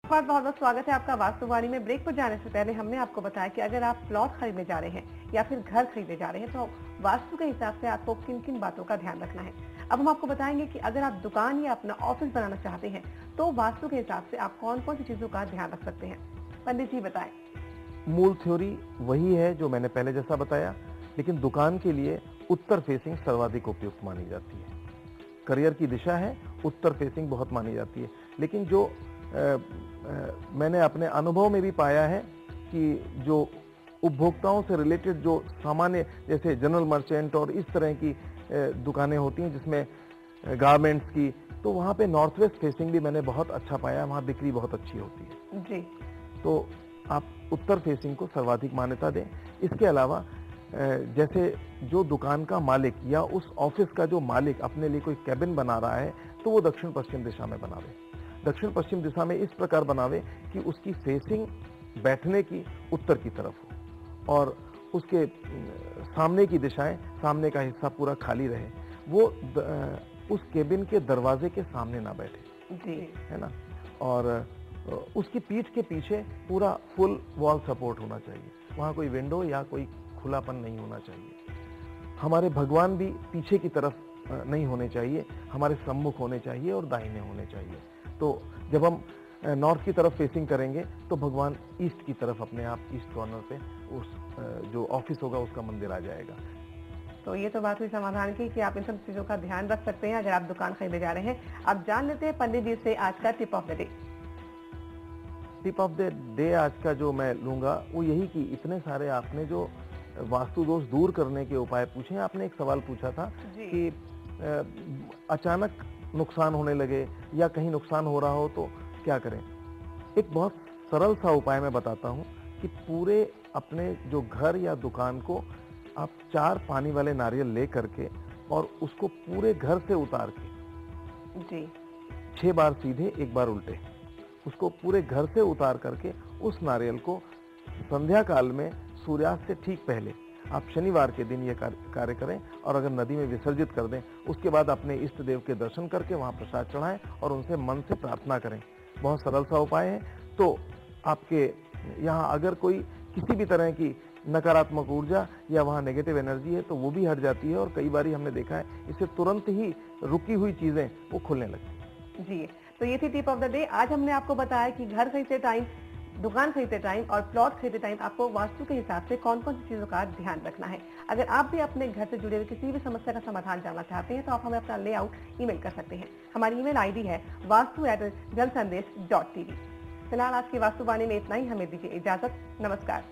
बहुत बहुत स्वागत है आपका वास्तुवाणी में। ब्रेक पर जाने से पहले हमने आपको बताया कि अगर आप प्लॉट खरीदने जा रहे हैं या फिर घर खरीदने जा रहे हैं तो वास्तु के हिसाब से आपको किन किन बातों का ध्यान रखना है। अब हम आपको बताएंगे कि अगर आप दुकान या अपना ऑफिस बनाना चाहते हैं तो वास्तु के हिसाब से आप कौन कौन सी चीजों का ध्यान रख सकते हैं। पंडित जी बताएं। मूल थ्योरी वही है जो मैंने पहले जैसा बताया, लेकिन दुकान के लिए उत्तर फेसिंग सर्वाधिक उपयुक्त मानी जाती है। करियर की दिशा है, उत्तर फेसिंग बहुत मानी जाती है। लेकिन जो मैंने अपने अनुभव में भी पाया है कि जो उपभोक्ताओं से रिलेटेड जो सामान्य जैसे जनरल मर्चेंट और इस तरह की दुकानें होती हैं जिसमें गारमेंट्स की, तो वहाँ पे नॉर्थ वेस्ट फेसिंग भी मैंने बहुत अच्छा पाया, वहाँ बिक्री बहुत अच्छी होती है जी। तो आप उत्तर फेसिंग को सर्वाधिक मान्यता दें। इसके अलावा जैसे जो दुकान का मालिक या उस ऑफिस का जो मालिक अपने लिए कोई कैबिन बना रहा है तो वो दक्षिण पश्चिम दिशा में बनावे। दक्षिण पश्चिम दिशा में इस प्रकार बनावे कि उसकी फेसिंग बैठने की उत्तर की तरफ हो और उसके सामने की दिशाएं, सामने का हिस्सा पूरा खाली रहे। वो उस केबिन के दरवाजे के सामने ना बैठे जी, है ना। और उसकी पीठ के पीछे पूरा फुल वॉल सपोर्ट होना चाहिए, वहाँ कोई विंडो या कोई खुलापन नहीं होना चाहिए। हमारे भगवान भी पीछे की तरफ नहीं होने चाहिए, हमारे सम्मुख होने चाहिए और दाहिने होने चाहिए। तो जब हम नॉर्थ की तरफ फेसिंग करेंगे तो भगवान ईस्ट की तरफ अपने आप ईस्ट कॉर्नर पे उस जो ऑफिस होगा उसका मंदिर आ जाएगा। तो ये तो बात हुई समाधान की कि आप इन सब चीजों का ध्यान रख सकते हैं अगर आप दुकान खरीदने जा रहे हैं। अब जान लेते हैं पंडित जी से आज का tip of the day. Tip of the day आज का जो मैं लूंगा वो यही कि इतने सारे आपने जो वास्तु दोष दूर करने के उपाय पूछे। आपने एक सवाल पूछा था कि अचानक नुकसान होने लगे या कहीं नुकसान हो रहा हो तो क्या करें। एक बहुत सरल सा उपाय मैं बताता हूं कि पूरे अपने जो घर या दुकान को आप 4 पानी वाले नारियल ले करके और उसको पूरे घर से उतार के जी 6 बार सीधे 1 बार उल्टे उसको पूरे घर से उतार करके उस नारियल को संध्या काल में सूर्यास्त से ठीक पहले आप शनिवार के दिन ये कार्य करें और अगर नदी में विसर्जित कर दें। उसके बाद अपने इष्ट देव के दर्शन करके वहां प्रसाद चढ़ाएं और उनसे मन से प्रार्थना करें। बहुत सरल सा उपाय है। तो आपके यहाँ अगर कोई किसी भी तरह की नकारात्मक ऊर्जा या वहाँ नेगेटिव एनर्जी है तो वो भी हट जाती है और कई बार हमने देखा है इससे तुरंत ही रुकी हुई चीजें वो खुलने लगती। जी, तो ये थी टिप ऑफ द डे। आज हमने आपको बताया कि घर खरीदते टाइम, दुकान खरीदते टाइम और प्लॉट खरीदते टाइम आपको वास्तु के हिसाब से कौन कौन सी चीजों का ध्यान रखना है। अगर आप भी अपने घर से जुड़े हुए किसी भी समस्या का समाधान जानना चाहते हैं तो आप हमें अपना लेआउट ईमेल कर सकते हैं। हमारी ईमेल आईडी है vastu@jansandesh.tv। फिलहाल आज की वास्तुवाणी में इतना ही। हमें दीजिए इजाजत। नमस्कार।